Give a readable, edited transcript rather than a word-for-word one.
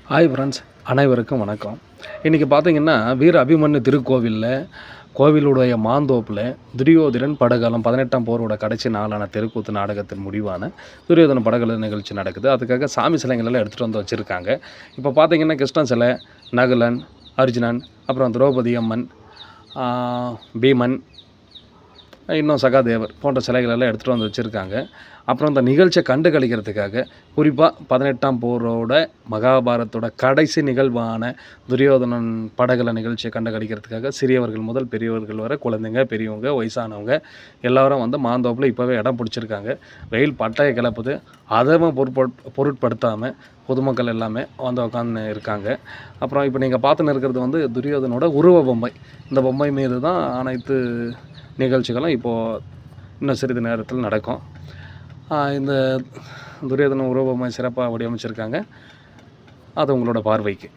Hi friends, அனைவருக்கும் வணக்கம். இன்றைக்கி பார்த்தீங்கன்னா வீர அபிமன்யு திருக்கோவிலில் கோவிலுடைய மாந்தோப்பில் துரியோதனன் படகளம் 18ஆம் போரோட கடைசி நாளான தெருக்கூத்து நாடகத்தின் முடிவான துரியோதன படகள நிகழ்ச்சி நடக்குது. அதுக்காக சாமி சிலைங்களெல்லாம் எடுத்துகிட்டு வந்து வச்சுருக்காங்க. இப்போ பார்த்தீங்கன்னா கிருஷ்ணன் சிலை, நகுலன், அர்ஜுனன், அப்புறம் திரௌபதி அம்மன், பீமன், இன்னும் சகாதேவர் போன்ற சிலைகளெல்லாம் எடுத்துகிட்டு வந்து வச்சுருக்காங்க. அப்புறம் இந்த நிகழ்ச்சியை கண்டு களிக்கிறதுக்காக குறிப்பாக 18ஆம் போரோட மகாபாரத்தோட கடைசி நிகழ்வான துரியோதனன் படகள நிகழ்ச்சியை கண்டு களிக்கிறதுக்காக சிறியவர்கள் முதல் பெரியவர்கள் வரை, குழந்தைங்க, பெரியவங்க, வயசானவங்க எல்லோரும் வந்து மாந்தோப்பில் இப்போவே இடம் பிடிச்சிருக்காங்க. வெயில் பட்டையை கிளப்புது, அதவும் பொருட்படுத்தாமல் பொதுமக்கள் எல்லாமே வந்து உட்காந்து இருக்காங்க. அப்புறம் இப்போ நீங்கள் பார்த்துன்னு இருக்கிறது வந்து துரியோதனோட உருவ பொம்மை. இந்த பொம்மை மீது தான் அனைத்து நிகழ்ச்சிகளும் இப்போது இன்னும் சிறிது நேரத்தில் நடக்கும். இந்த துரியோதன உருவ பொம்மை சிறப்பாக வடிவமைச்சிருக்காங்க. அது உங்களோட பார்வைக்கு.